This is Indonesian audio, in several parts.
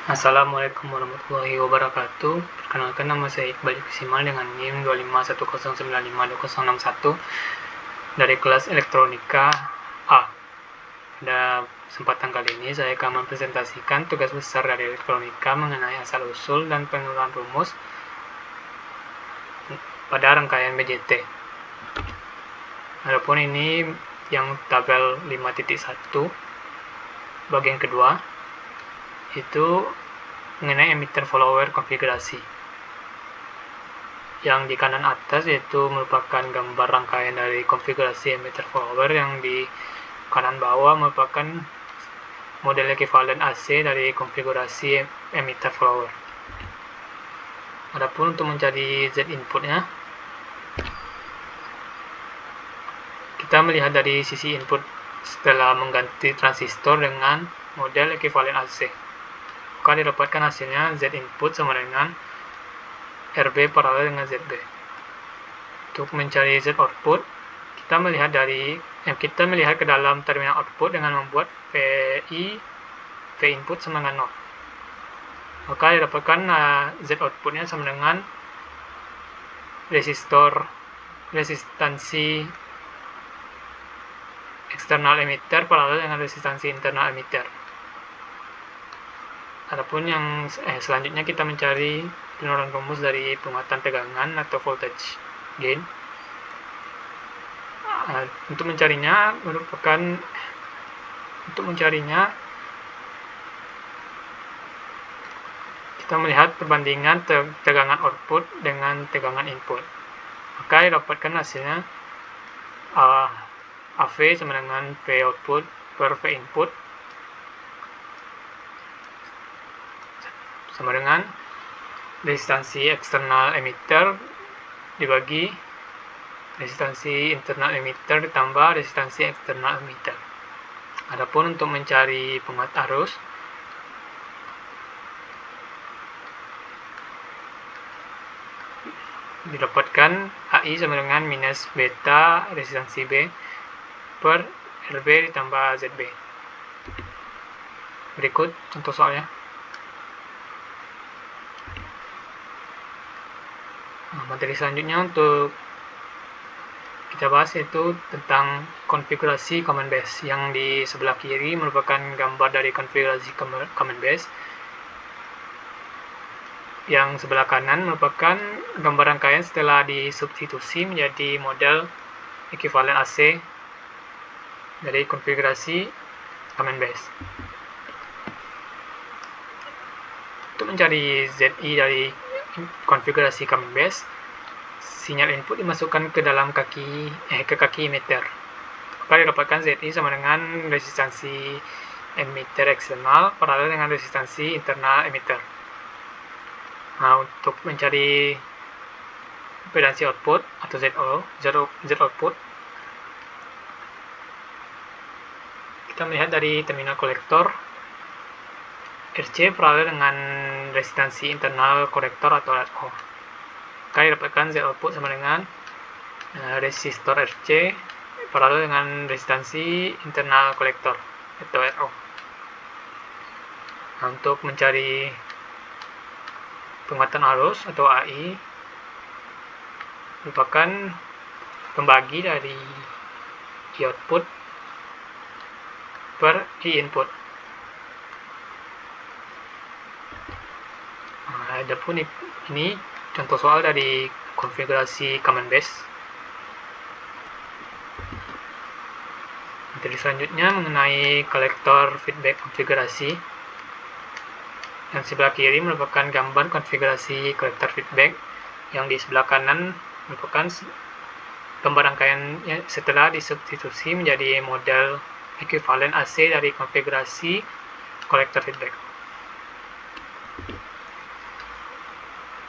Assalamualaikum warahmatullahi wabarakatuh. Perkenalkan, nama saya Iqbal Kusimal dengan NIM 251095261 dari kelas Elektronika A. Pada kesempatan kali ini saya akan mempresentasikan tugas besar dari elektronika mengenai asal-usul dan pengenalan rumus pada rangkaian BJT. Adapun ini yang tabel 5.1 bagian kedua itu mengenai emitter follower konfigurasi. Yang di kanan atas yaitu merupakan gambar rangkaian dari konfigurasi emitter follower, yang di kanan bawah merupakan model ekivalen AC dari konfigurasi emitter follower. Adapun untuk mencari Z inputnya, kita melihat dari sisi input setelah mengganti transistor dengan model ekivalen AC. Maka didapatkan hasilnya Z input sama dengan RB paralel dengan ZB. Untuk mencari Z output, kita melihat ke dalam terminal output dengan membuat V input sama dengan 0. Maka didapatkan Z outputnya sama dengan resistansi eksternal emitter paralel dengan resistansi internal emitter. Adapun yang selanjutnya kita mencari penularan rumus dari penguatan tegangan atau voltage gain. Untuk mencarinya kita melihat perbandingan tegangan output dengan tegangan input. Maka didapatkan hasilnya AV sama dengan V output per V input sama dengan resistansi eksternal emitter dibagi resistansi internal emitter ditambah resistansi eksternal emitter. Adapun untuk mencari penguat arus, didapatkan AI sama dengan minus beta resistansi B per RB ditambah ZB. Berikut contoh soalnya. Materi selanjutnya untuk kita bahas yaitu tentang konfigurasi common base. Yang di sebelah kiri merupakan gambar dari konfigurasi common base. Yang sebelah kanan merupakan gambar rangkaian setelah disubstitusi menjadi model ekivalen AC dari konfigurasi common base. Untuk mencari ZI dari konfigurasi common base, sinyal input dimasukkan ke dalam kaki emitter. Maka didapatkan ZI sama dengan resistansi emitter eksternal paralel dengan resistansi internal emitter. Untuk mencari impedansi output atau Z output, kita melihat dari terminal kolektor RC paralel dengan resistansi internal kolektor atau RO. Maka didapatkan Z output sama dengan resistor RC paralel dengan resistansi internal kolektor atau RO. Untuk mencari penguatan arus atau AI merupakan pembagi dari I output per I input. Adapun ini contoh soal dari konfigurasi common base. Materi selanjutnya mengenai kolektor feedback konfigurasi. Yang sebelah kiri merupakan gambar konfigurasi kolektor feedback. Yang di sebelah kanan merupakan gambar rangkaian setelah disubstitusi menjadi model ekivalen AC dari konfigurasi kolektor feedback.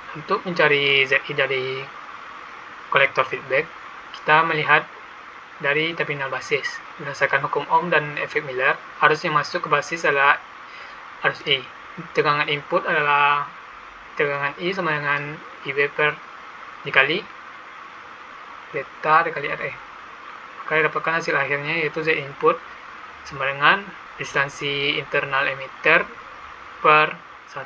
Untuk mencari ZI dari kolektor feedback, kita melihat dari terminal basis. Berdasarkan hukum Ohm dan efek Miller, arus yang masuk ke basis adalah arus I. Tegangan input adalah tegangan I sama dengan IB per dikali beta dikali RE. Maka didapatkan hasil akhirnya yaitu Z input sama dengan resistansi internal emitter per 1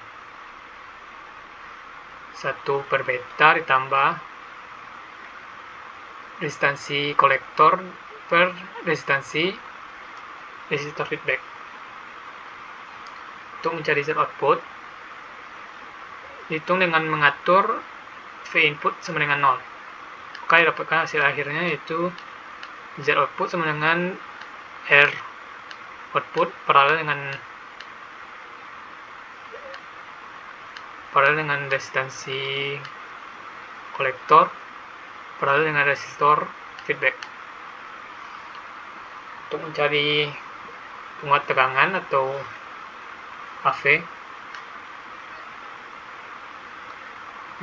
per beta ditambah resistansi kolektor per resistansi resistor feedback. Untuk mencari Z output, hitung dengan mengatur V input sama dengan 0. Maka didapatkan hasil akhirnya yaitu Z output sama dengan R output paralel dengan resistansi kolektor paralel dengan resistor feedback. Untuk mencari penguat tegangan atau AV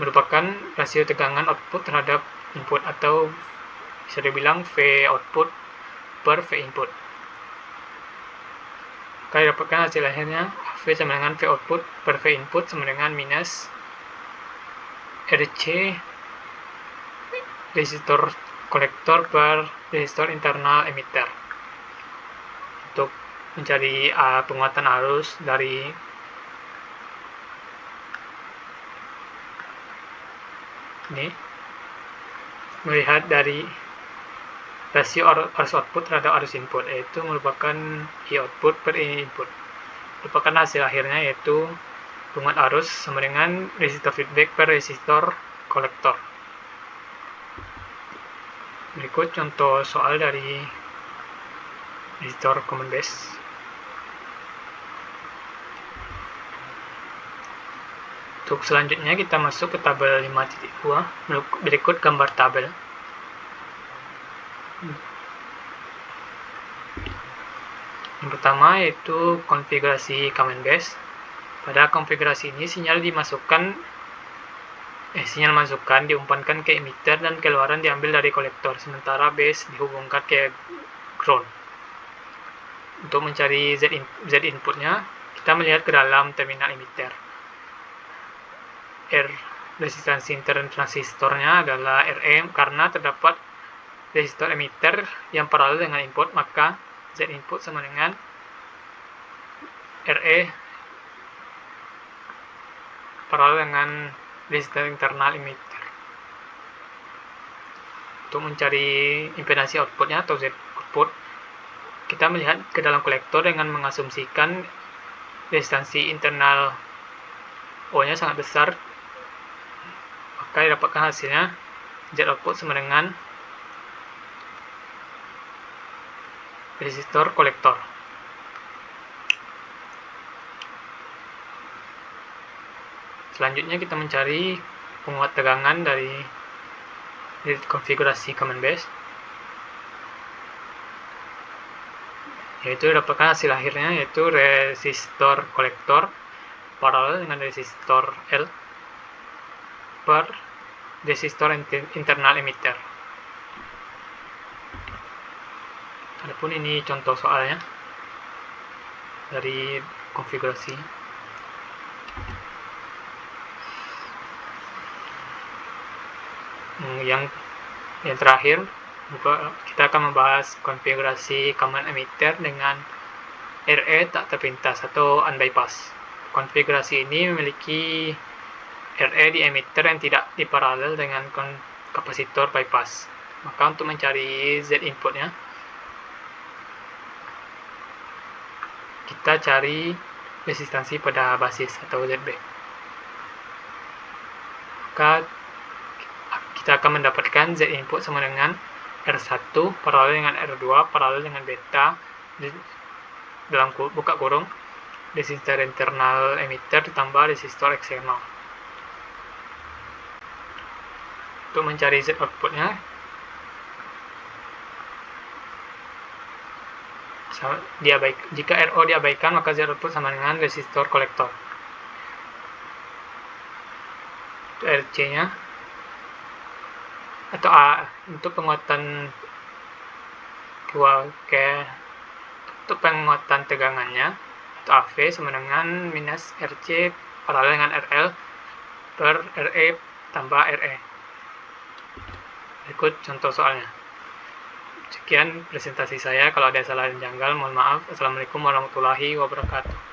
merupakan rasio tegangan output terhadap input atau bisa dibilang V output per V input. Maka didapatkan hasil akhirnya V sama dengan V output per V input sama dengan minus RC resistor kolektor per resistor internal emitter. Untuk mencari penguatan arus dari ini, melihat dari rasio arus output terhadap arus input, yaitu merupakan I output per I input. Merupakan hasil akhirnya yaitu penguat arus sama dengan resistor feedback per resistor kolektor. Berikut contoh soal dari resistor common base. Untuk selanjutnya kita masuk ke tabel 5.2. Berikut gambar tabel. Yang pertama yaitu konfigurasi common base. Pada konfigurasi ini sinyal masukan diumpankan ke emitter dan keluaran diambil dari kolektor, sementara base dihubungkan ke ground. Untuk mencari Z inputnya, kita melihat ke dalam terminal emitter. Resistansi intern transistornya adalah RE. Karena terdapat resistor emitter yang paralel dengan input, maka Z input sama dengan RE paralel dengan resistor internal emitter. Untuk mencari impedansi outputnya atau Z output, kita melihat ke dalam kolektor dengan mengasumsikan resistansi internal O-nya sangat besar, maka didapatkan hasilnya Z output sama dengan resistor kolektor. Selanjutnya kita mencari penguat tegangan dari konfigurasi common base, yaitu dapatkan hasil akhirnya yaitu resistor kolektor paralel dengan resistor L per resistor internal emitter. Adapun ini contoh soalnya dari konfigurasi. Yang terakhir, kita akan membahas konfigurasi common emitter dengan RE tak terpintas atau unbypass. Konfigurasi ini memiliki RE di emitter yang tidak diparalel dengan kapasitor bypass. Maka untuk mencari Z inputnya, kita cari resistansi pada basis atau ZB. Maka kita akan mendapatkan Z input sama dengan R1 paralel dengan R2 paralel dengan beta dalam buka kurung resistor internal emitter ditambah resistor eksternal. Untuk mencari Z outputnya, jika RO diabaikan maka Z output sama dengan resistor kolektor. Untuk RC nya atau A untuk penguatan untuk penguatan tegangannya atau AV sama dengan minus RC paralel dengan RL per RE tambah RE. Berikut contoh soalnya. Sekian presentasi saya. Kalau ada salah dan janggal, mohon maaf. Assalamualaikum warahmatullahi wabarakatuh.